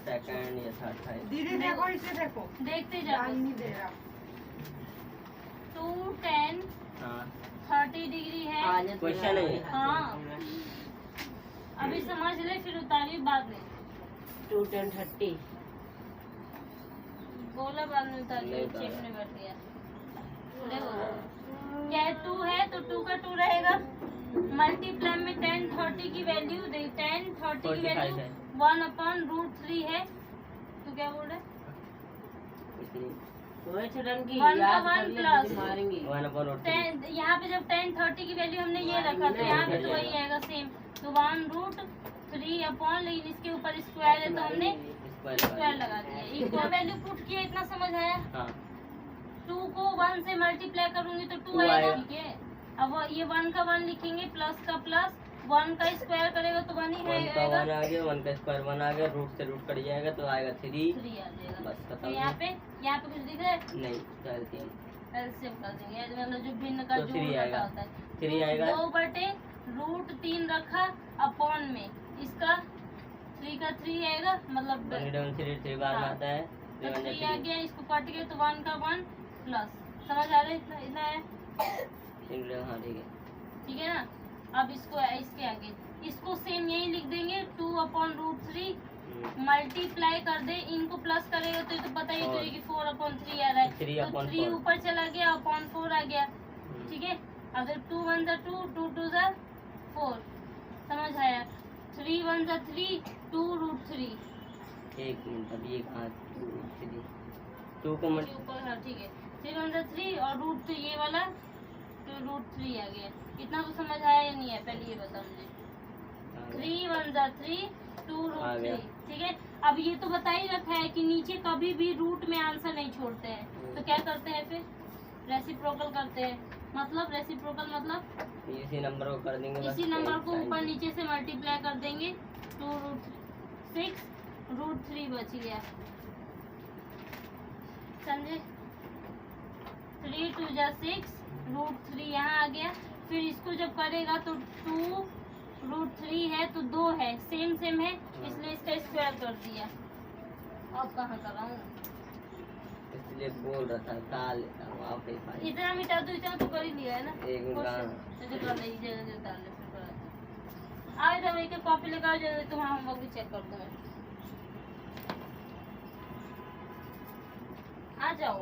Second या third था। दीदी देखो, इसे देखो, देखते जाओ। नहीं दे रहा। 2 10 हाँ 30 डिग्री है। क्वेश्चन है। हाँ अभी समझ ले फिर उतारिए बाद में। 2 10 30 बोला बाद में उतारिए, नहीं उतारा। चेक में बैठ गया। देखो क्या है, 2 है तो 2 का 2 रहेगा। मल्टीप्लाई में 10 30 की वैल्यू दे, 10 30 की 45 वैल्यू है। 1/√3 है। तो क्या बोल रहे? इसलिए वही छटन की 1 का याद 1 कर ले प्लस तो मारेंगे। 1/√3 यहाँ पे जब 10 30 की वैल्यू हमने ये रखा तो यहाँ पे तो वही आएगा सेम। तो 1√3 अपॉन, लेकिन इसके ऊपर स्क्वायर है तो हमने स्क्वायर लगा दिया। इक्वल वैल्यू पुट किया, इतना समझ आया। हाँ 2 को 1 से मल्टीप्लाई करूंगी तो 2 2 आएगा। आएगा। ठीक है, अब ये 1 का 1 लिखेंगे, प्लस का प्लस, 1 का स्क्वायर करेगा तो 1 ही 1 का 1 आएगा। आ गया, 1 का स्क्वायर 1 आ गया, रूट से रूट कट जाएगा तो आएगा 3। 3 आ जाएगा। बस तो खत्म। यहाँ पे कुछ दिख रहा है? नहीं चलती है। एलसीएम कर देंगे, मतलब जो भिन्न का तो जोड़ 3 रखा आएगा। होता है। 3 आएगा। 2/√3 रखा अपॉन में, इसका 3 का 3 आएगा, मतलब 3 बार में आता है। तो 3 आ गया, इसको कट गया तो 1 का 1 प्लस। समझ आ रहा है? इतना है। हाँ ठीक है। ठीक है ना। अब इसको इसके आगे इसको सेम यही लिख देंगे, 2/√3 मल्टीप्लाई कर दे, इनको प्लस करेगा तो ये तो पता ही तो है कि 4/3 आ रहा है। 3 ऊपर चला गया, अपॉन 4 आ गया। ठीक है, अगर 2 1 2, 2 2 4। समझ आया? 3 1 3, 2√3। एक मिनट, अब ये कहाँ 2 को मत ऊपर, हाँ ठीक है। 3 1 3 और √3 ये वाला 2√3 आ गया। इतना तो समझ आया या नहीं है? पहले ये बताओ मुझे। 3 1 3, 2√3। ठीक है, अब ये तो बता ही रखा है कि नीचे कभी भी रूट में आंसर नहीं छोड़ते हैं, तो क्या करते हैं फिर? रेसिप्रोकल करते हैं। मतलब रेसिप्रोकल मतलब इसी नंबर को कर देंगे, इसी नंबर को ऊपर नीचे से मल्टीप्लाई कर देंगे। 2√6 √3 बच गया। समझे? 3 2 6, √3 यहाँ आ गया। फिर इसको जब करेगा तो 2√3 है तो 2 है, सेम है, इसलिए इसका स्क्वायर कर दिया। अब कहाँ कराऊँ? इसलिए बोल रहा था काल लेता हूँ, आप नहीं पाए। इतना मिटा दो, इतना तो कर ही लिया है ना। एक मिनट तो जो कर ले, जल्दी उतार ले, फिर कर। आओ इधर, एक कॉपी लेकर आओ जल्दी, तुम्हारा होमवर्क भी चेक कर दूँ मैं। आ जाओ।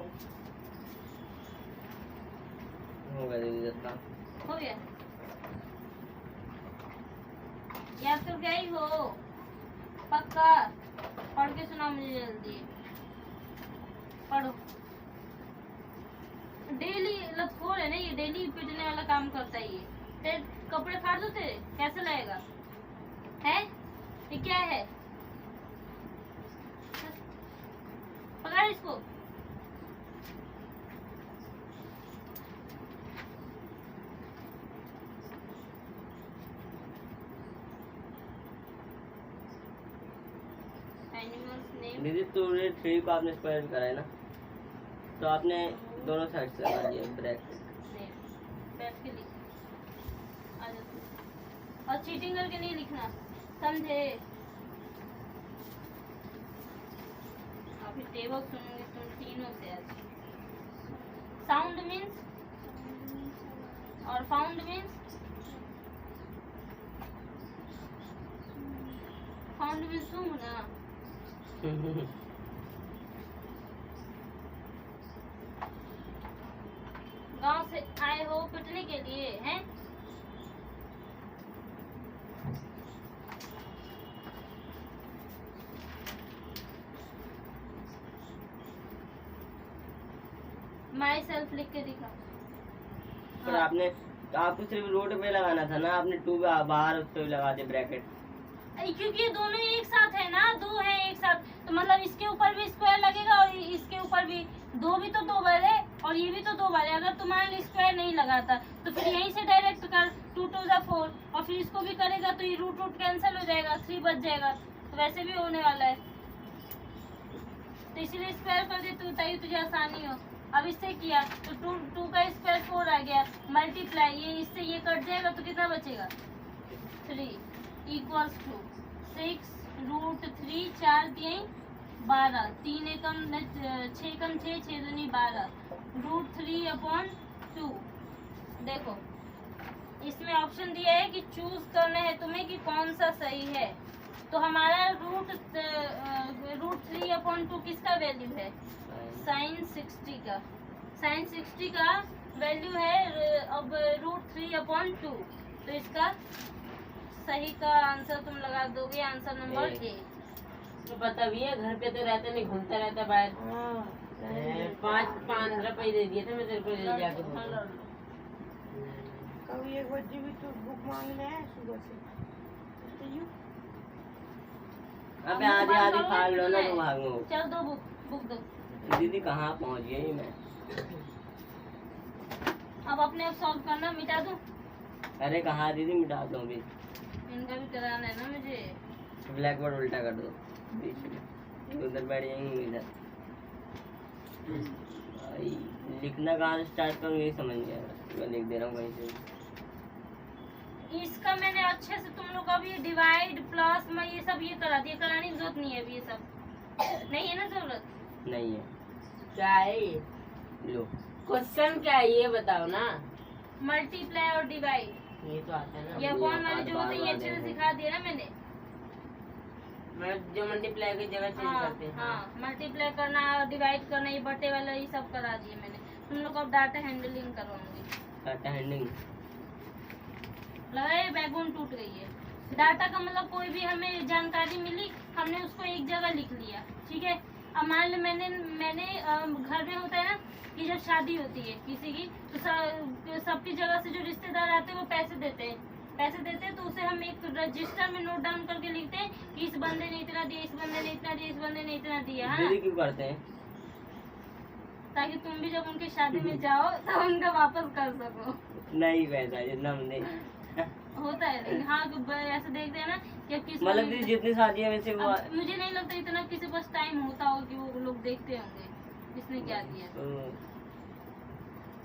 हो गया दीदी जितना। हो गया? याद करके आई हो? पक्का? पढ़ के सुनाओ मुझे जल्दी। पढ़ो। डेली लतखोर है ना ये, डेली पीटने वाला काम करता है ये। तेरे कपड़े फाड़ दो तेरे, कैसे लगेगा? है ये क्या है? पकड़ इसको। Animals name. दीदी तो 3 को आपने स्क्वायर भी करा है ना, तो आपने दोनों साइड से लगा दिया ब्रैकेट। बैठ के लिख। आ जा तू। और चीटिंग करके नहीं लिखना, समझे? अभी टेबल सुनूंगी तुम तीनों से आज। साउंड मीन्स और फाउंड मीन्स? फाउंड मीन्स सुन ना। गांव से आए हो पिटने के लिए हैं? माई सेल्फ लिख के दिखा। पर आपने आपको सिर्फ रोड पे लगाना था ना, आपने 2 बाहर उस पे लगा दिया ब्रैकेट। क्योंकि दोनों एक साथ है ना, 2 है एक साथ, तो मतलब इसके ऊपर भी स्क्वायर लगेगा और इसके ऊपर भी। 2 भी तो 2 बार है और ये भी तो 2 बार है। अगर तुम्हारे स्क्वायर नहीं लगाता तो फिर यहीं से डायरेक्ट कर, 2 2 4, और फिर इसको भी करेगा तो ये रूट कैंसिल हो जाएगा, 3 बच जाएगा। तो वैसे भी होने वाला है, तो इसीलिए स्क्वायर कर दे तू, ताकि तुझे आसानी हो। अब इससे किया तो 2 का स्क्वायर 4 आ गया, मल्टीप्लाई ये इससे ये कट जाएगा तो कितना बचेगा? 3 = 6 √3 3 4 3 12, 3 एकम 6 एकम 6, 6 दूनी 12, √3/2। देखो इसमें ऑप्शन दिया है कि चूज करना है तुम्हें कि कौन सा सही है। तो हमारा √3/2 किसका वैल्यू है? sin 60 का। sin 60 का वैल्यू है अब √3/2। तो इसका सही का आंसर तुम लगा दोगे आंसर नंबर ए। तो पता भी है, घर पे तो रहता नहीं, घूमता रहता बाहर। 5 रुपए दे दिए थे मैं तेरे को ले जाके बोला। कभी एक बच्चे भी तो बुक मांगने आए सुबह से तो यूं अबे आधी आधी फाड़ लो ना तो भागो। चल दो बुक दो। दीदी कहाँ पहुँच गई मैं? अब अपने आप सॉल्व करना, मिटा दूं? अरे कहाँ दीदी, मिटा दो अभी। इनका भी कराना है ना मुझे। ब्लैक बोर्ड उल्टा कर दो बीच में, उधर बैठ जाएंगे इधर। भाई लिखना कहाँ से स्टार्ट करूँ ये समझ नहीं आ रहा। मैं लिख दे रहा हूँ कहीं से। इसका मैंने अच्छे से तुम लोग अभी डिवाइड प्लस में ये सब ये करा दिया, कराने की जरूरत नहीं है अभी, ये सब नहीं है ना जरूरत। नहीं है। क्या है ये? लो क्वेश्चन क्या है ये बताओ ना। मल्टीप्लाई और डिवाइड, ये तो आता है ना। ये कौन वाले जो होते हैं ये अच्छे से सिखा दिया ना मैंने। जो मल्टीप्लाई की जगह चेंज करते हैं। हाँ मल्टीप्लाई करना और डिवाइड करना, ये बटे वाला ये सब करा दिए मैंने। तुम लोग अब डाटा हैंडलिंग करवाऊंगी। डाटा हैंडलिंग लगा ये बैकबोन टूट गई है। डाटा का मतलब कोई भी हमें जानकारी मिली, हमने उसको एक जगह लिख लिया, ठीक है। अब मान लो मैंने घर में होता है ना कि जब शादी होती है किसी की तो सबकी जगह से जो रिश्तेदार आते हैं वो पैसे देते हैं तो उसे हम एक रजिस्टर में नोट डाउन करके लिखते हैं कि इस बंदे ने इतना दिया, इस बंदे ने इतना दिया, इस बंदे ने इतना दिया, है ना। दीदी क्यों करते हैं? ताकि तुम भी जब उनकी शादी में जाओ तो उनका वापस कर सको। नहीं पैसा जितना हमने होता है लेकिन हाँ ऐसे देखते हैं ना कि अब किसी मतलब दीदी जितनी शादी है वैसे वो अब मुझे नहीं लगता इतना किसी पास टाइम होता हो कि वो लोग देखते होंगे इसने क्या दिया।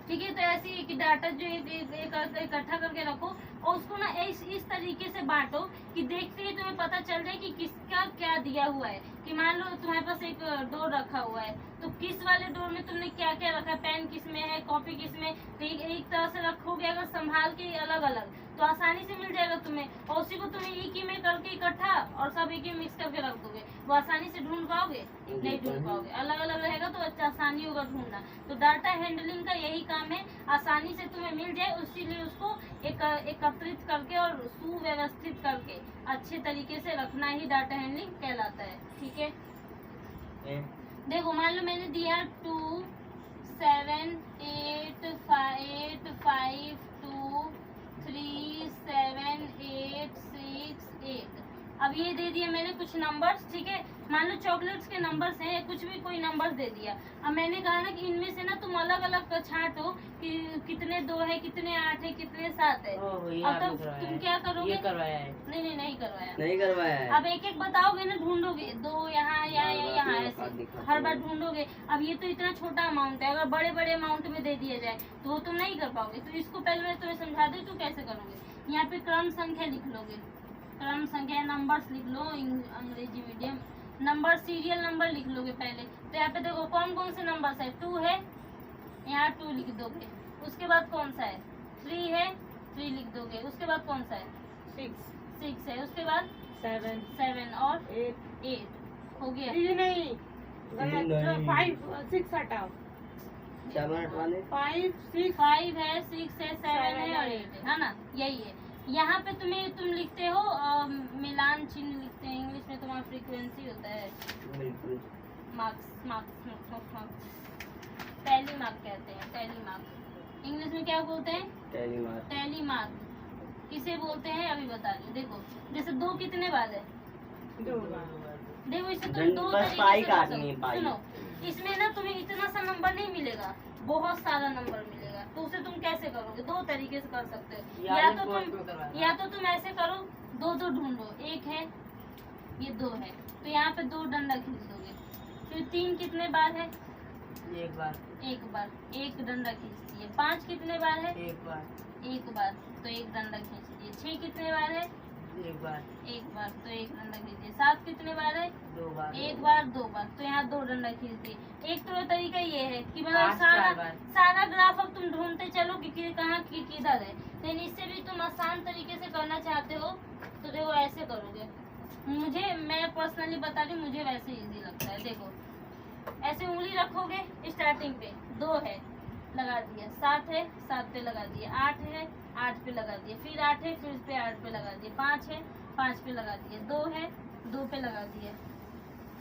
ठीक है, तो ऐसे ही कि डाटा जो इकट्ठा करके रखो और उसको ना इस तरीके से बांटो कि देखते ही तुम्हें पता चल जाए कि किसका क्या दिया हुआ है। कि मान लो तुम्हारे पास एक डोर रखा हुआ है तो किस वाले डोर में तुमने क्या क्या रखा है, पेन किस में है, कॉपी किस में, तो एक तरह से रखोगे अगर संभाल के अलग अलग तो आसानी से मिल जाएगा तुम्हें। और उसी को तुम्हें एक ही में करके इकट्ठा और सब एक ही मिक्स करके रख दोगे, वो आसानी से ढूंढ पाओगे? नहीं ढूंढ पाओगे। अलग अलग रहेगा तो अच्छा आसानी होगा ढूंढना। तो डाटा हैंडलिंग का यही काम है, आसानी से तुम्हें मिल जाए, इसीलिए उसको एकत्रित करके और सुव्यवस्थित करके अच्छे तरीके से रखना ही डाटा हैंडलिंग कहलाता है। ठीक है, देखो मान लो मैंने दिया 2 7 8 5 2 3 7 8 6 8। अब ये दे दिया मैंने कुछ नंबर्स, ठीक है। मान लो चॉकलेट्स के नंबर्स हैं, कुछ भी कोई नंबर्स दे दिया। अब मैंने कहा ना कि इनमें से ना तुम अलग अलग छांटो कि कितने 2 है, कितने 8 है, कितने 7 है। अब तब तुम क्या करोगे? ये करवाया है? नहीं करवाया। नहीं करवाया है। अब एक एक बताओगे ना, ढूंढोगे 2 यहाँ यहाँ ऐसे हर बार ढूंढोगे। अब ये तो इतना छोटा अमाउंट है, अगर बड़े बड़े अमाउंट में दे दिया जाए तो वो तुम नहीं कर पाओगे। तो इसको पहले मैं तुम्हें समझा दूँ तो कैसे करोगे। यहाँ पे क्रम संख्या लिख लोगे, क्रम संख्या नंबर्स लिख लो, अंग्रेजी मीडियम नंबर सीरियल नंबर लिख लोगे पहले। तो यहाँ पे देखो कौन कौन से नंबर्स है, 2 है, यहाँ 2 लिख दोगे। उसके बाद कौन सा है, 3 है, 3 लिख दोगे। उसके बाद कौन सा है, 6 है। उसके बाद 7 और 8 हो गया। नहीं 5 6 हटाओ, 7 हटवाने 5 6 5 है, 6 है, 7 है और 8 है ना, यही है। यहाँ पे तुम लिखते हो मिलान चिन्ह लिखते हैं, इंग्लिश में तुम्हारा फ्रीक्वेंसी होता है, बिल्कुल मार्क्स टैली मार्क कहते हैं, टैली मार्क इंग्लिश में क्या बोलते हैं, टैली मार्क किसे बोलते हैं अभी बता दो। देखो जैसे 2 कितने बाद है, 2 बार देखो इसे तुम 2 बस तरीके पाई से काटनी है, कर पाई। सकते हो। सुनो, इसमें ना तुम्हें इतना सा नंबर नहीं मिलेगा, बहुत सारा नंबर मिलेगा। तो उसे तुम कैसे करोगे, 2 तरीके से कर सकते हो। या तो तुम ऐसे करो, 2 ढूंढो, 1 है ये 2 है तो यहाँ पे 2 डंडा खींच दोगे। फिर 3 कितने बार है, एक बार 1 डंडा खींच दिए। 5 कितने बार है, 1 बार तो 1 डंडा खींच दिए। 6 कितने बार है, 1 बार तो 1 डंडा खींच दिए। 7 कितने बार है, बार एक बार 2 बार, तो यहाँ 2 डंडा खींचती है। एक तो तरीका ये है कि मतलब आज 4 बार। सारा ग्राफ अब तुम ढूंढते चलो कि कहाँ किधर है। लेकिन इससे भी तुम आसान तरीके से करना चाहते हो तो देखो ऐसे करोगे। मैं पर्सनली बता रही हूँ, मुझे वैसे इजी लगता है। देखो ऐसे उंगली रखोगे, स्टार्टिंग पे 2 है लगा दिया, 7 है 7 पे लगा दिया, 8 है 8 पे लगा दिया, फिर 8 है फिर इस पे 8 पे लगा दिया, 5 है 5 पे लगा दिया, 2 है 2 पे लगा दिया,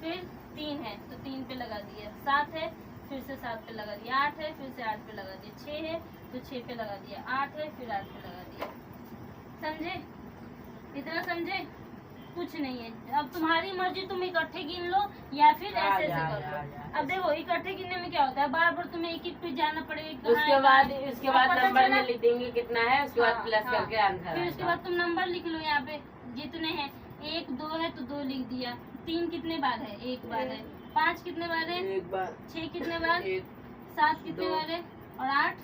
फिर 3 है तो 3 पे लगा दिया, 7 है फिर से 7 पे लगा दिया, 8 है फिर से 8 पे लगा दिया, 6 है तो 6 पे लगा दिया, 8 है फिर 8 पे लगा दिया। समझे? इतना समझे? कुछ नहीं है। अब तुम्हारी मर्जी, तुम इकट्ठे गिन लो या फिर ऐसे ऐसे कर लो। अब देखो इकट्ठे गिनने में क्या होता है, बार बार तुम्हें एक पे जाना पड़ेगा। उसके बाद नंबर में लिख देंगे कितना है, उसके बाद प्लस करके आंसर फिर उसके बाद तुम नंबर लिख लो। यहाँ पे जितने हैं 1 2 है तो 2 लिख दिया, 3 कितने बार है 1 बार है, 5 कितने बार है 1 बार, 6 कितने बार 7 कितने बार है और 8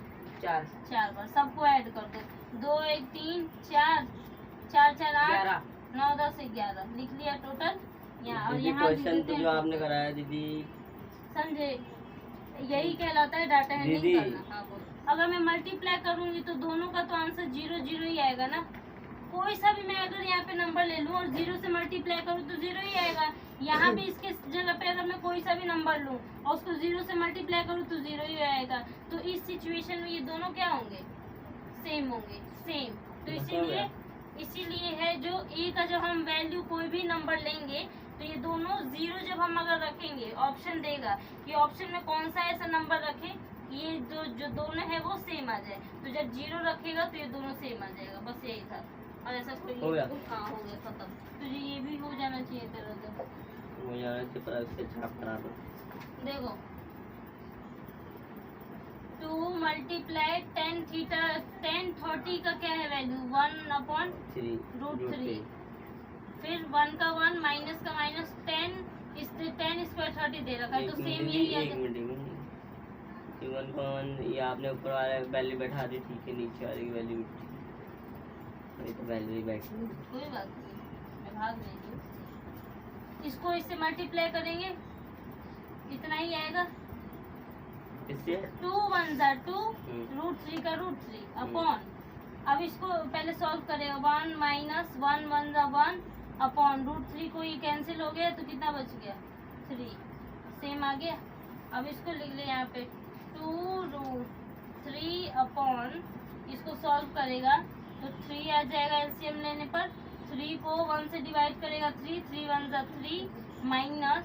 4 बार। सबको ऐड कर दो, 2 1 3 4 4 4 8 9 10 11 लिख लिया टोटल यहाँ। और यहाँ क्वेश्चन तो जो आपने कराया दीदी, समझे, यही कहलाता है डाटा हैंडलिंग दीदी। करना। हाँ बोलो। अगर मैं मल्टीप्लाई करूंगी तो दोनों का तो आंसर 0 0 ही आएगा ना। कोई सा भी मैं अगर यहाँ पे नंबर ले लूँ और 0 से मल्टीप्लाई करूँ तो 0 ही आएगा। यहाँ भी इसके जगह पे अगर मैं कोई सा भी नंबर लूँ और उसको 0 से मल्टीप्लाई करूँ तो 0 ही आएगा। तो इस सिचुएशन में ये दोनों क्या होंगे, सेम होंगे, सेम। तो इसीलिए है जो ए का जब हम वैल्यू कोई भी नंबर लेंगे तो ये दोनों 0 जब हम अगर रखेंगे, ऑप्शन देगा कि ऑप्शन में कौन सा ऐसा नंबर रखें ये जो दोनों है वो सेम आ जाए। तो जब 0 रखेगा तो ये दोनों सेम आ जाएगा। बस यही था। और ऐसा कोई हो गया। हाँ हो गया खत्म। तो ये भी हो जाना चाहिए तेरा तो। वो जाना चाहिए पर उससे छाप करा दो। देखो 2 मल्टीप्लाई 10 थीटा 10 30 का क्या है वैल्यू 1/√3। फिर 1 का 1 माइनस का माइनस 10 इससे 10 स्क्वायर 30 दे रखा है तो सेम यही है। 1 मिनट 1 का 1 ये आपने ऊपर वाला वैल्यू बैठा दी, ठीक है, नीचे वाले की वैल्यू ये तो वैल्यू ही बैठ गई। कोई बात नहीं, मैं भाग नहीं हूँ। इसको इससे मल्टीप्लाई करेंगे इतना ही आएगा। इससे 2 1 2 √3 का √3 अपॉन। अब इसको पहले सॉल्व करेगा 1 माइनस 1 1 1 अपॉन √3 को ये कैंसिल हो गया तो कितना बच गया 3, सेम आ गया। अब इसको लिख ले यहाँ पे 2√3 अपॉन, इसको सॉल्व करेगा तो 3 आ जाएगा एलसीएम लेने पर। 3 को 1 से डिवाइड करेगा 3 3 1 3 माइनस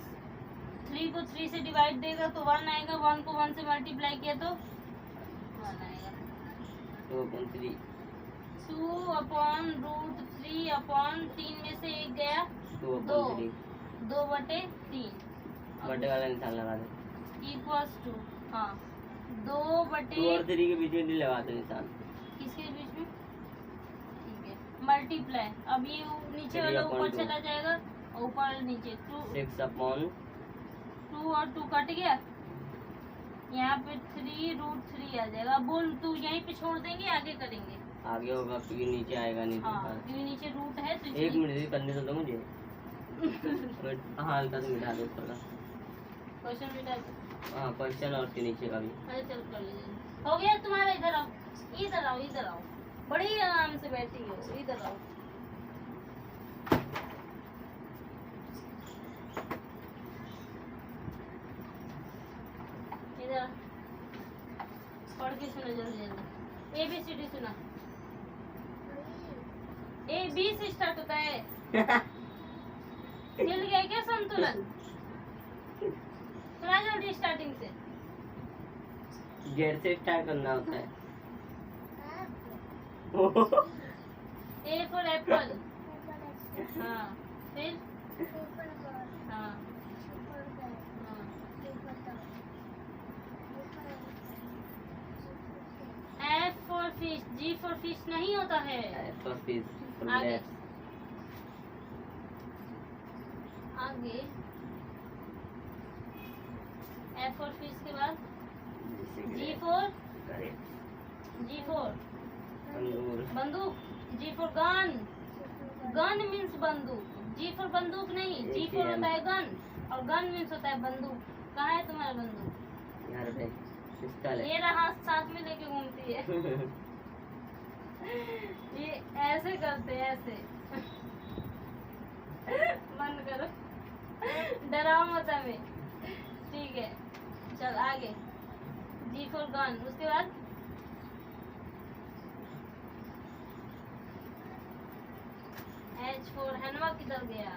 3 को 3 से डिवाइड देगा तो 1 आएगा। 1 को 1 से मल्टीप्लाई किया तो 1 आएगा। 2/3 2/√3 अपॉन 3 में से 1 गया 2/3 2/3 बटे वाला निशान लगा दे। इक्वल्स टू, हाँ 2 और 3 के बीच में नहीं लगाते निशान। किसके बीच में, ठीक है, मल्टीप्लाई। अब ये नीचे वाला ऊपर चला जाएगा, ऊपर नीचे 2 और 2 कट गया, यहाँ पे 3√3 आ जाएगा। अब बोल तू यहीं पे छोड़ देंगे, आगे करेंगे। आगे होगा क्योंकि नीचे आएगा नहीं। हाँ क्योंकि नीचे रूट है तो 1 मिनट ही करने तो दो मुझे। हाँ हल्का से मिटा दो ऊपर का। क्वेश्चन मिटा दो। हाँ क्वेश्चन और के नीचे का भी। अरे चल कर लीजिए। हो गया तुम्हारा। इधर आओ, इधर आओ, इधर आओ, बड़ी आराम से बैठी हो, इधर आओ। इधर पढ़ के सुनो जल्दी जल्दी। ABCD सुना। A B से स्टार्ट होता है। मिल गया क्या संतुलन? सुना जल्दी स्टार्टिंग से। जेड से स्टार्ट करना होता है। A for Apple. हाँ फिर हाँ F for fish, G for fish नहीं होता है। आगे आगे F फॉर फिश के बाद G फॉर बंदूक, G for gun, gun means बंदूक। G फॉर बंदूक नहीं, G फॉर होता है गन। और गन मीन्स होता है बंदूक। कहाँ है तुम्हारा बंदूक? यार पे पिस्तौल है। ये रहा, साथ में लेके घूमती है। ये ऐसे करते हैं, ऐसे। बंद करो, डराओ मत हमें। ठीक है, चल आगे। G for गन, उसके बाद H for हैंडवर्क किधर गया?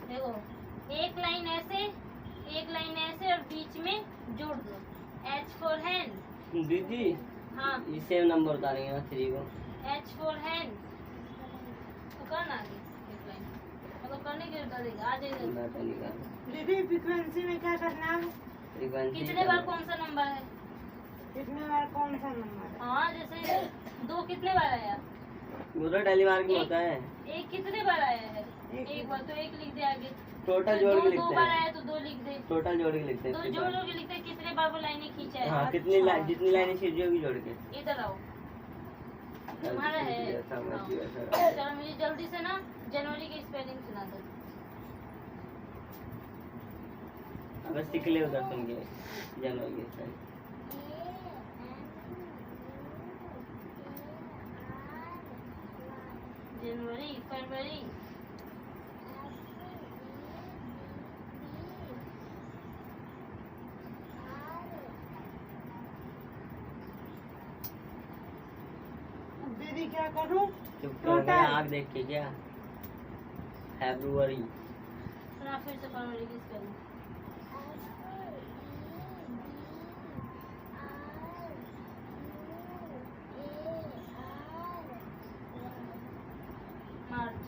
देखो, एक लाइन ऐसे, एक लाइन ऐसे और बीच में जोड़ दो। H for hand. दीदी हाँ, ये सेम नंबर उतारेंगे ना 3 को। H for hand. तो करना आगे एक लाइन, मतलब करने के लिए करेगा, आ जाएगा। मैं तो निकाल दीदी फ्रीक्वेंसी में क्या करना है? फ्रीक्वेंसी कितने बार कौन सा नंबर है? कितने बार कौन सा नंबर है? हाँ, जैसे 2 कितने बार आया? वो तो टेलीमार्किंग होता है। एक कितने बार आया है? एक एक बार, तो एक लिख दे आगे। टोटल जोड़ के दो लिखते बार हैं। आया तो 2 लिख दे। टोटल जोड़ के लिखते दो हैं। जोड़ जोड़ के लिखते हैं, कितने बार वो लाइनें खींचा है। हाँ, कितनी जितनी लाइनें खींची होगी जोड़ के। इधर आओ, तुम्हारा है। समझ हाँ। गया सर। चलो मुझे जल्दी से ना जनवरी की स्पेलिंग सुना दो। अब सीख ले उधर सुन के जनवरी के सर। जनवरी, फरवरी, दीदी क्या करूँ? चुप कर गया आग देख के क्या। फरवरी सुना फिर से फरवरी की स्पेलिंग। मार्च।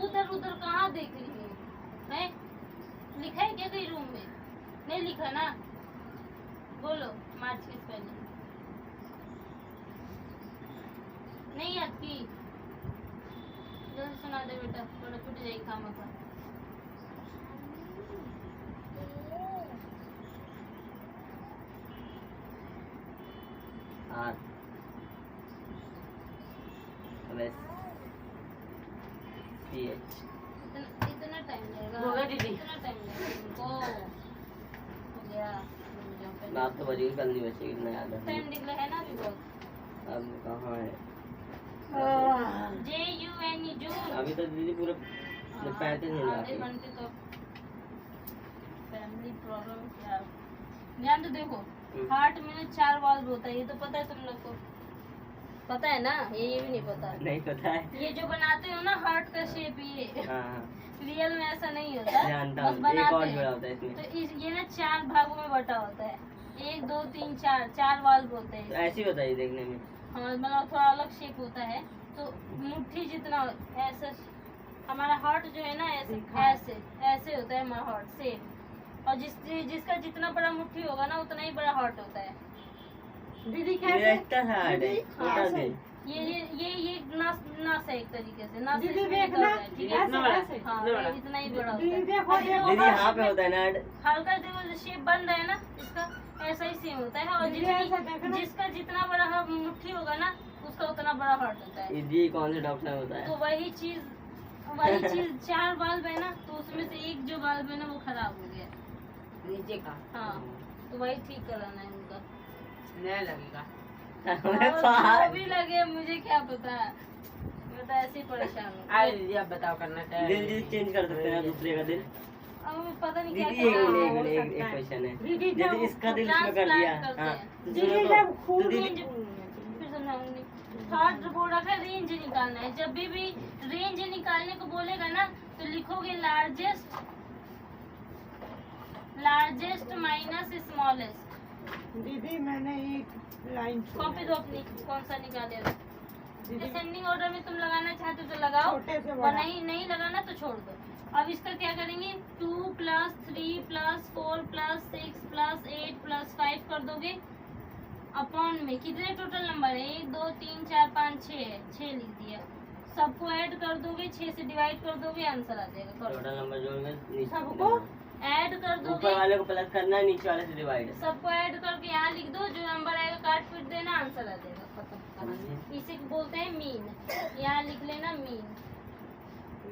उधर उधर कहाँ देख रही है? हैं? लिखा है क्या कहीं रूम में? नहीं लिखा ना? बोलो मार्च की स्पेलिंग। नहीं याद की? जल्दी सुना दे बेटा, थोड़ा छूट जाएगी काम का। R S C H. इतना टाइम लगेगा? होगा दीदी। इतना टाइम लगेगा तुमको? हो गया। बात तो बची, कल नहीं बचेगी। इतना याद है टाइम निकला है ना अभी बहुत। अब कहाँ है? JUNE जून। अभी तो दीदी पूरे 35 मिनट आधे बाकी। घंटे तो फैमिली प्रॉब्लम क्या? ध्यान तो देखो, हार्ट में 4 वाल्व होता है, ये तो पता है तुम लोग को? पता है ना? ये भी नहीं पता। नहीं पता है। ये जो बनाते हो ना हार्ट का शेप, ये हाँ रियल में ऐसा नहीं होता, जानता बस हूँ। एक और बनाते जुड़ा हैं। होता है इसमें। तो ये ना 4 भागों में बटा होता है। 1 2 3 4 वाल्व होते हैं। ऐसे ही बताइए देखने में। हाँ, मतलब थोड़ा अलग शेप होता है। तो मुट्ठी जितना ऐसे, हमारा हार्ट जो है ना ऐसे ऐसे ऐसे होता है हमारा हार्ट शेप। और जिसका जितना बड़ा मुट्ठी होगा ना उतना ही बड़ा हार्ट होता है। दीदी ये कैसे? एक्स्ट्रा हार्ड है। छोटा से। ये नास है एक तरीके से। नास दीदी इसमें देखना, निकल रहा है, ठीक है? इतना बड़ा? ऐसे। हाँ, इतना बड़ा? इतना ही बड़ा होता दीदी है। देखो, अभी देखो। दीदी यहाँ पे होता है ना ऐड। हल्का देखो शेप बन रहा है ना इसका, ऐसा ही सेम होता है। और दीदी ऐसा देखना। जिसका जितना बड़ा मुट्ठी होगा ना उसका उतना बड़ा हार्ट होता है। ये कौन से डॉक्टर ने बताया? तो वही चीज 4 वाल्व है ना, तो उसमें से एक जो वाल्व है ना वो खराब हो गया। नीचे का हाँ, तो वही ठीक कराना है उनका। नया लगेगा। जो भी लगे मुझे क्या पता, मैं तो ऐसे ही परेशान हूँ। आज दीदी आप बताओ करना दिल चाहिए। दिल चेंज कर सकते हैं दूसरे का दिल। अब पता नहीं क्या दीदी एक करना है। मिनट एक क्वेश्चन है। दीदी जैसे इसका दिल इसमें कर दिया। ट्रांसप्लांट करते हाँ हैं। तो दीदी सुनो जब तो खून दीदी फिर समझाऊंगी। थर्ड बोल रखा है रेंज निकालना है। जब भी रेंज निकालने को बोलेगा ना तो लिखोगे लार्जेस्ट माइनस स्मॉलेस्ट। दीदी मैंने एक लाइन कॉपी दो अपनी, कौन सा निकालेगा? दीदी डिसेंडिंग ऑर्डर में तुम लगाना चाहते हो तो लगाओ, छोटे से और बड़ा। नहीं लगाना तो छोड़ दो। अब इसका क्या करेंगे? 2 + 3 + 4 + 6 + 8 + 5 कर दोगे। अपॉन में कितने टोटल नंबर है? 1 2 3 4 5 6 है, 6 लिख दिया। सबको ऐड कर दोगे, 6 से डिवाइड कर दोगे, आंसर आ जाएगा। करो। टोटल नंबर जोड़ के नीचे सबको? ऐड कर दोगे, ऊपर वाले को प्लस करना है, नीचे वाले से डिवाइड। सबको ऐड करके यहाँ लिख दो, जो नंबर आएगा काट पीट देना, आंसर आ जाएगा। खत्म। का। इसे बोलते हैं मीन। यहाँ लिख लेना मीन।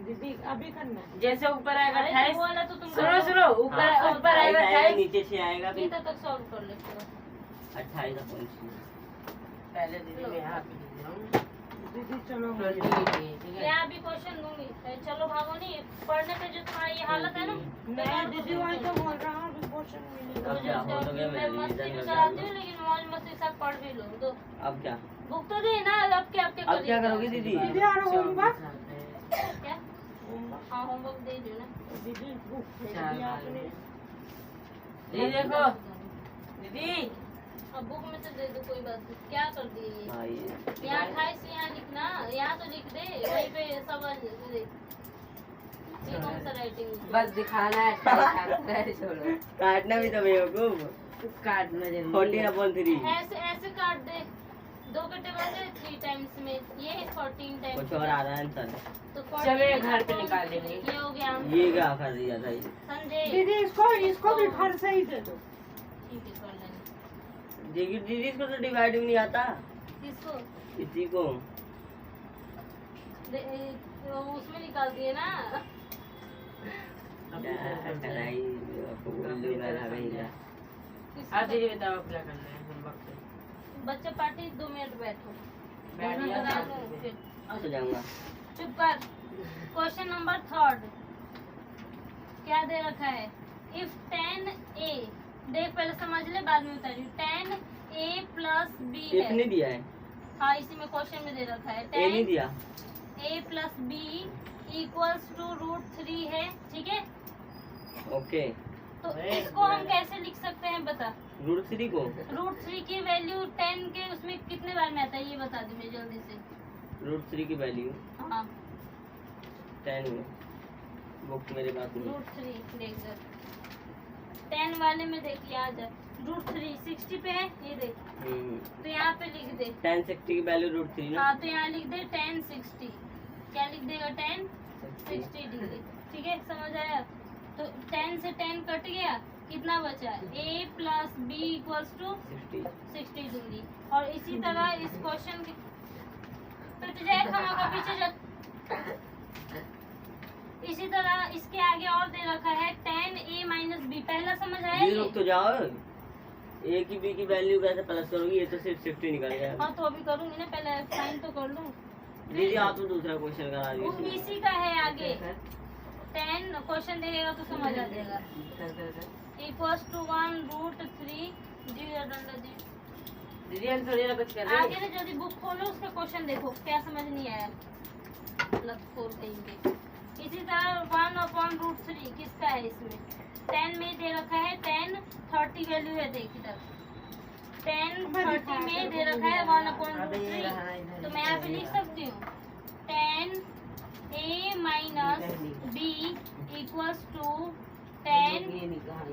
दीदी अभी करना है। जैसे ऊपर आएगा अरे 28। वो वाला तो तुम सुनो सुनो, ऊपर आएगा 28। नीचे से आएगा फिर इतना तक सॉल्व कर लेते हो। 28 अपॉन 6। पहले दीदी मैं यहाँ पे लिख रहा दीदी चलो हूँ 28, ठीक है। यहाँ भी क्वेश्चन दूंगी। चलो भागो नहीं, पढ़ने पे जो तुम्हारा ये हालत है ना। मैं दीदी वही तो बोल रहा हूँ अभी क्वेश्चन मिलेगा। अब क्या हो तो गया, मैं मैं मस्ती रिवीजन में कर चलाती रहा हूँ, लेकिन मौज मस्ती के साथ पढ़ भी लो। तो अब क्या बुक तो दे ना। अब क्या अब क्या करोगी दीदी? दीदी और होमवर्क क्या? होमवर्क हाँ होमवर्क दे दो ना। दीदी बुक भेज चार दिया आपने। दीदी देखो दीदी, अब बुक में से दे दो, कोई बात नहीं। क्या कर दिए ये? हाँ ये यहाँ 28 यहाँ लिखना, यहाँ तो लिख दे, वहीं पे सब दे। ये कौन सा राइटिंग? बस दिखाना है 28 छोड़ो, काटना भी तो बेवकूफ। काटना 14 जरूरी है। अपॉन 3 ऐसे ऐसे काट दे। 2 के टेबल से 3 टाइम्स में, ये 14 टाइम्स। कुछ और आ रहा है आंसर। तो चलो ये 14 घर पे निकाल देंगे। ये हो गया आंसर। ये क्या कर दिया था ये? संजय दीदी इसको भी घर से ही दे दो। ठीक है, कर लेंगे। देखिए दीदी इसको तो डिवाइड भी नहीं आता। किसको? इसी को वो उसमें निकाल दिए ना। कराई उल्लू का था कहीं का। किसको? अब दीदी बताओ क्या करना है होमवर्क पे। बच्चे पार्टी 2 मिनट बैठो। बैठ मैं गया बता था। दूं फिर। अब तो जाऊंगा। चुप कर। क्वेश्चन नंबर 3 क्या दे रखा है? इफ 10a, देख पहले समझ ले बाद में बताइए। 10a प्लस b इफ नहीं है। दिया है, हाँ इसी में क्वेश्चन में दे रखा है। ए नहीं 10a दिया। प्लस b इक्वल्स टू √3 है, ठीक है। ओके तो इसको हम कैसे लिख सकते हैं बता। √3 को √3 की वैल्यू 10 के उसमें कितने बार में आता है ये बता दी मैं जल्दी से। √3 की वैल्यू हाँ 10 में बुक मेरे पास नहीं। √3 देख जरा। 10 वाले में देख लिया, आ जा। √3 60 पे है, ये देख। तो यहाँ पे लिख दे। 10 60 की वैल्यू √3 ना। हाँ तो यहाँ लिख दे 10 60। क्या लिख देगा? 10 60 डिग्री, ठीक है। समझ आया? तो 10 से 10 कट गया, कितना बचा? a plus b equals to 60 degree. और इसी तरह इस क्वेश्चन के तो जाए खामा पीछे जा। इसी तरह इसके आगे और दे रखा है 10a माइनस b। पहला समझ आया ये ये? रुक तो जाओ। ए की बी की वैल्यू कैसे प्लस करोगी? ये तो सिर्फ 60 निकल गया। हाँ तो अभी करूंगी ना, पहले साइन तो कर लूं। दीदी आप तो दूसरा क्वेश्चन करा वो दीजिए। इसी का है आगे। 10 क्वेश्चन देगा तो समझ आ जाएगा। इक्वल्स टू 1√3 जी डंडा जी। दीदी हम थोड़ी ना कुछ कर रहे आगे ना जल्दी बुक खोलो, उसका क्वेश्चन देखो क्या समझ नहीं आया। लग खोल देंगे। इसी तरह 1/√3 किसका है इसमें? 10 में दे रखा है 10 30 वैल्यू है, देख इधर 10 30 में दे रखा है 1/√3। तो मैं यहाँ पे लिख सकती हूँ 10a minus b equals to 10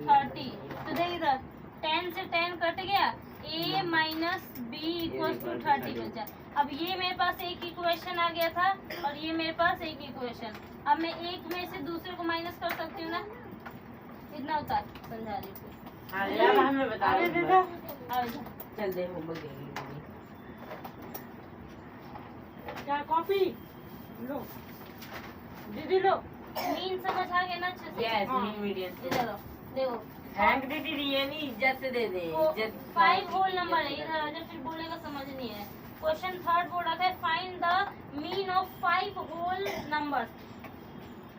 30। तो देख इधर 10 से 10 कट गया, a minus b equals to 30 बचा। अब ये मेरे पास एक इक्वेशन आ गया था और ये मेरे पास एक इक्वेशन। अब मैं एक में से दूसरे को माइनस कर सकती हूँ ना। इतना उतार समझा रही थी। हाँ यार हमें बता अरे दो। देखो आ जा। चल दे होमवर्क देंगे। क्या कॉपी लो दीदी लो। मीन समझ आ गया ना अच्छे से? यस हाँ। मीडियम से। इधर आओ, देखो थैंक दीदी ये नहीं इज्जत से दे दे। इज्जत 5 होल नंबर है। इधर आ जा, फिर बोलेगा समझ नहीं है। क्वेश्चन 3 बोल रखा है find the mean of 5 whole numbers.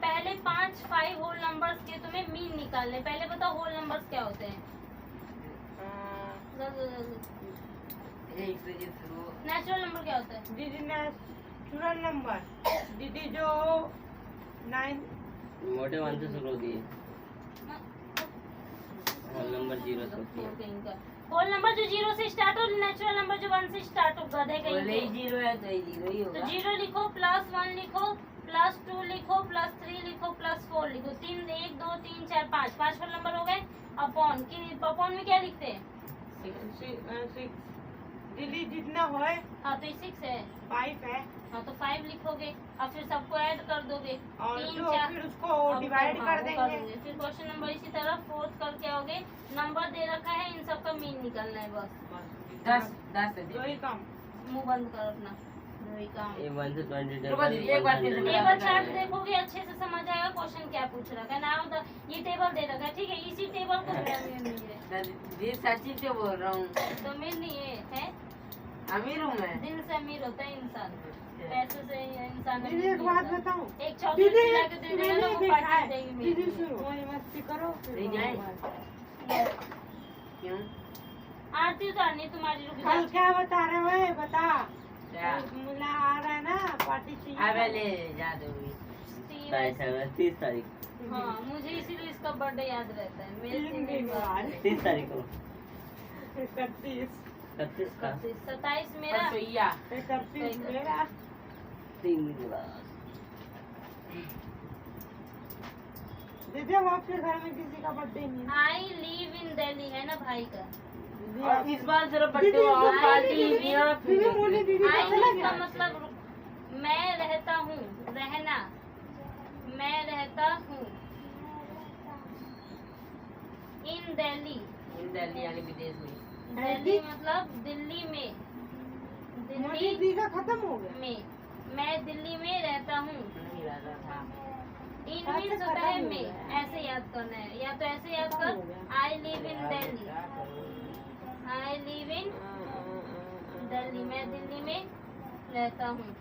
पहले 5 होल नंबर्स के तुम्हें मीन निकालने। पहले बताओ होल नंबर्स क्या होते हैं? एक से जो शुरू नेचुरल नंबर क्या होता है? दीदी ने चुरन नंबर दीदी जो 9 मोटे 1 से शुरू होती है। होल नंबर 0 से होती है। होल नंबर जो 0 से स्टार्ट हो, नेचुरल नंबर जो 1 से स्टार्ट हो। गधे बोले ही कहीं 0 है तो ये 0 ही तो होगा। 0 लिखो, +1 लिखो, +2 लिखो, +3 लिखो, +4 लिखो। 3 1 2 3 4 5 होल नंबर हो गए। अपॉन की अपॉन में क्या लिखते हैं? 6 दीदी जितना होए हाँ तो 6 है। 5 है हाँ तो 5 लिखोगे और फिर सबको ऐड कर दोगे। और 3 जो 4 फिर उसको डिवाइड कर देंगे। फिर क्वेश्चन नंबर इसी तरह 4th करके आओगे। नंबर दे रखा है, इन सब का मीन निकलना है बस। 10 10 वही काम मुंह बंद कर अपना वही काम ये 1 से 20 रुको दीदी, एक बार फिर से टेबल चार्ट देखोगे अच्छे से समझ आएगा क्वेश्चन क्या पूछ रखा है ना। ये टेबल दे रखा है, ठीक है, इसी टेबल को अमीर नहीं है। दीदी सच्ची से बोल रहा हूँ, तो अमीर नहीं है अमीर हूँ मैं। दिल से अमीर होता है इंसान, पैसे से इंसान अमीर दीदी एक नहीं बात होता। बताऊं, एक चॉकलेट दीदी खिला के दे देगा ना वो देखा पार्टी है, देगी दीदी मेरी। सुनो, वही मस्ती करो फिर नहीं जाए? मोबाइल। क्यों? आरती उतारनी तुम्हारी, रुक कल जा। क्या बता रहे हो ये बता। क्या? मुला आ रहा है ना, पार्टी चाहिए। अबे ले जा दूंगी। 30 तारीख हाँ मुझे इसीलिए इसका बर्थडे याद रहता है। मेरे 3 दिन बाद 30 तारीख को 31 31 का 27 मेरा, परसोइया। 31 मेरा। 3 दिन के बाद दीदी अब आपके घर में किसी का बर्थडे नहीं है। आई लिव इन दिल्ली है ना भाई का। दीदी और इस बार जरा बर्थडे दीदी, और पार्टी दीदी, यहाँ दीदी बोली दीदी आई का चला लिव का गया। मतलब मैं रहता हूँ, रहना, मैं रहता हूँ इन दिल्ली। दिल्ली यानी विदेश में। दिल्ली मतलब दिल्ली में, मोदी दिल्ली दी का खत्म हो गया। में, मैं दिल्ली में रहता हूँ। नहीं रहता था। इन मीन्स होता है में, ऐसे याद करना है, या तो ऐसे याद कर I live in Delhi, I live in Delhi, मैं दिल्ली में रहता हूँ।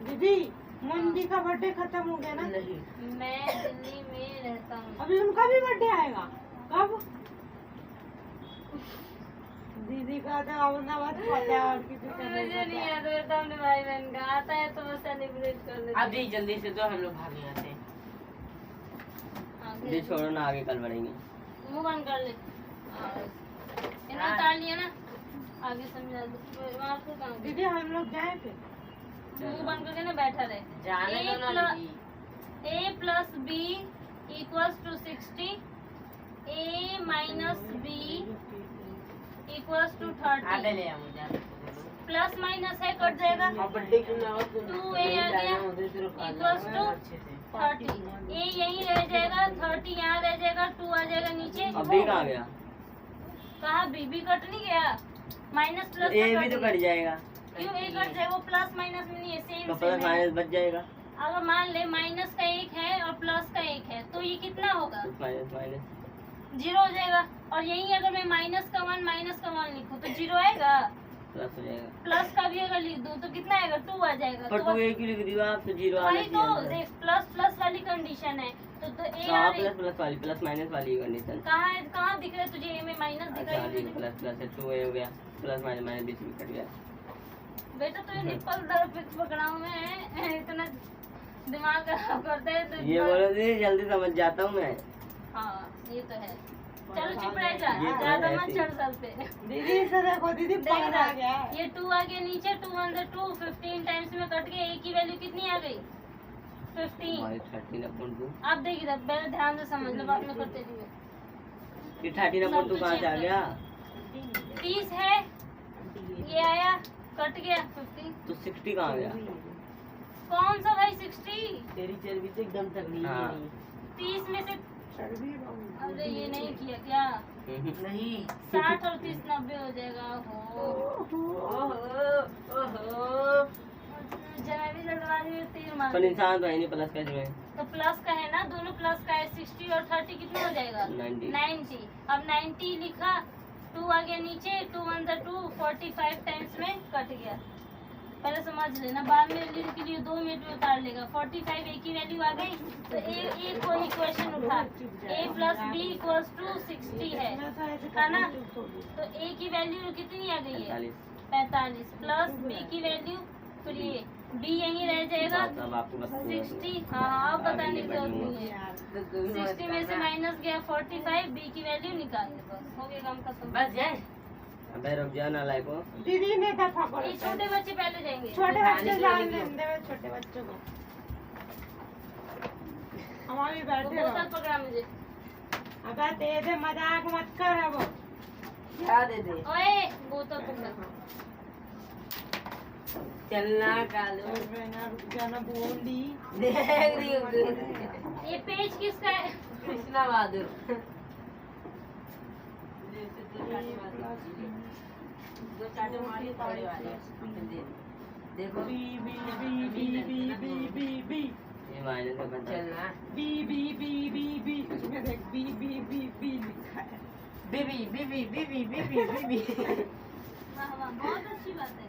दीदी मोदी का बर्थडे खत्म हो गया ना। नहीं। मैं दिल्ली में रहता हूँ। अभी उनका भी बर्थडे आएगा कब? दीदी का तो अपना बात पता है और किसी का मुझे नहीं नहीं पता। याद रहता अपने भाई बहन का, आता है तो बस सेलिब्रेट कर लेते अब देख जल्दी से तो हम लोग भाग यहाँ से। ये छोड़ो ना, आगे कल बढ़ेंगे। मुंह बंद कर ले। इन्हें उतार लिया ना, आगे समझा दो। वहाँ को कहाँ गई? दीदी हम लोग जाए फिर। मुंह बंद करके ना बैठा रहे। जाने दो ना दीदी। A plus B equals to 60, A minus B equals to आधे 30। ले आओ मुझे। प्लस माइनस है, कट जाएगा। और बर्थडे क्यों ना हो तुम? 2A आ गया equals to 30। A यहीं रह जाएगा, 30 यहाँ रह जाएगा, 2 आ जाएगा नीचे। अब भी कहाँ गया? कहाँ B कट नहीं गया, माइनस प्लस ए भी तो कट जाएगा, क्यों A कट जाए? वो प्लस माइनस में नहीं है, तो सेम प्लस सेम है। माइनस बच जाएगा। अगर मान ले माइनस का 1 है और प्लस का 1 है तो ये कितना होगा? माइनस माइनस 0 हो जाएगा। और यही अगर मैं माइनस का 1 लिखूं तो 0 आएगा। प्लस हो जाएगा। प्लस का भी अगर लिख दूं तो कितना आएगा? 2 आ जाएगा। पर तो तू एक ही लिख दिया आप, तो 0 आना वही तो चाहिए। देख, प्लस प्लस वाली कंडीशन है तो A आ कहाँ रही। प्लस प्लस वाली, प्लस माइनस वाली कंडीशन। कहाँ है, कहाँ दिख रहा है तुझे? A में माइनस दिख रहा अच्छा है? प्लस प्लस है, 2 हो गया, प्लस माइनस माइनस बीच में कट गया। बेटा तो निप्पल दर पे पकड़ा हूँ मैं, इतना दिमाग खराब करता है तो ये बोलो जी, जल्दी समझ जाता हूँ मैं। हाँ ये तो है। चलो चुप रह जा, ये तो ज्यादा है मत ऐसे। चढ़ सर पे। दीदी इसे देखो, दीदी देख पकड़ ना, आ गया है। ये 2 आ गया नीचे, 2 1 2, 15 टाइम्स में कट गया। A की वैल्यू कितनी आ गई? 15। हमारी 13/2। अब देख इधर, पहले ध्यान से समझ लो, बाद में करते रहिए। ये 13/2 कहाँ से आ गया? 30 है, ये आया, कट गया 15। तो 60 कहाँ गया? कौन सा भाई 60? तेरी चर्बी तो एकदम तगड़ी है। हाँ। 30 में से, चर्बी बहुत। अरे ये नहीं किया क्या? नहीं। 60 और 30 90 हो जाएगा। हो ओहो। जलेबी लड़वानी में तीर मार पर दी। इंसान तो है नहीं, प्लस कैसे में? तो प्लस का है ना, दोनों प्लस का है। 60 और 30 कितना हो जाएगा? 90। अब 90 लिखा, 2 आ गया नीचे, 2 1 2, 45 टाइम्स में कट गया। पहले समझ लेना, बाद में लिख के लिए 2 मिनट में उतार लेगा। 45 A की वैल्यू आ गई तो A को इक्वेशन उठा, A plus B equals to 60 है ना? तो A की वैल्यू कितनी आ गई है? 45 प्लस B की वैल्यू, फिर ये B यहीं रह जाएगा, अब आपको बस 60। हाँ अब बताने की जरूरत नहीं है। 60 में से माइनस गया 45, B की वैल्यू निकाल ले, बस हो गया काम खत्म। बस जाए। अबे रुक जा ना लाइको। दीदी ने दफा करो। ये छोटे बच्चे पहले जाएंगे। छोटे बच्चे जान दे, छोटे बच्चों को। हमारी वो बैठे बोतल रहो। पकड़ा मुझे। अबे दे दे, मजाक मत कर अब। क्या दे दे? ओए बोतल पकड़ा। चलना कालू। रुक जाना बोली। देख रही हूँ। ये पेज किसका है? कृष्णा बहादुर। दो चाटे मारी थोड़े वाले अपन दे देखो B B B B B B B B ये माइनस का घंटा चलना B B B B B इसमें देख बी बी बी बी लिखा है। बीबी बीबी बीबी बीबी बीबी वाह वाह बहुत अच्छी बात है।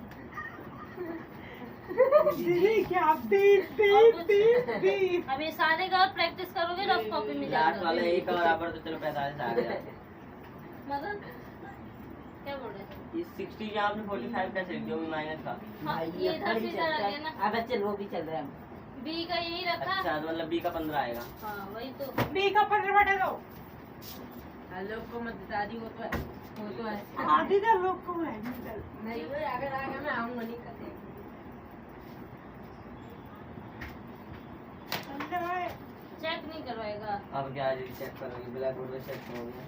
दीदी क्या बी बी बी बी अब ये सारे का प्रैक्टिस करोगे रफ कॉपी में लास्ट वाला जाकर। एक और बराबर तो चलो 45 आ गया। मतलब क्या बोल रहे थे? ये 60 यहाँ आपने 45 कैसे लिख दिया वो भी माइनस का? हाँ, ये इधर से इधर आ गया ना। अब चल वो भी चल रहा है बी का यही रखा। अच्छा तो मतलब बी का 15 आएगा। हाँ वही तो। बी का 15 बटा दो। लोग को मत बता दी वो तो है आधी का लोग को है नहीं वो अगर आएगा मैं आऊंगा नहीं करते चेक नहीं करवाएगा। अब क्या चेक करोगे ब्लैक बोर्ड पे चेक हो गया।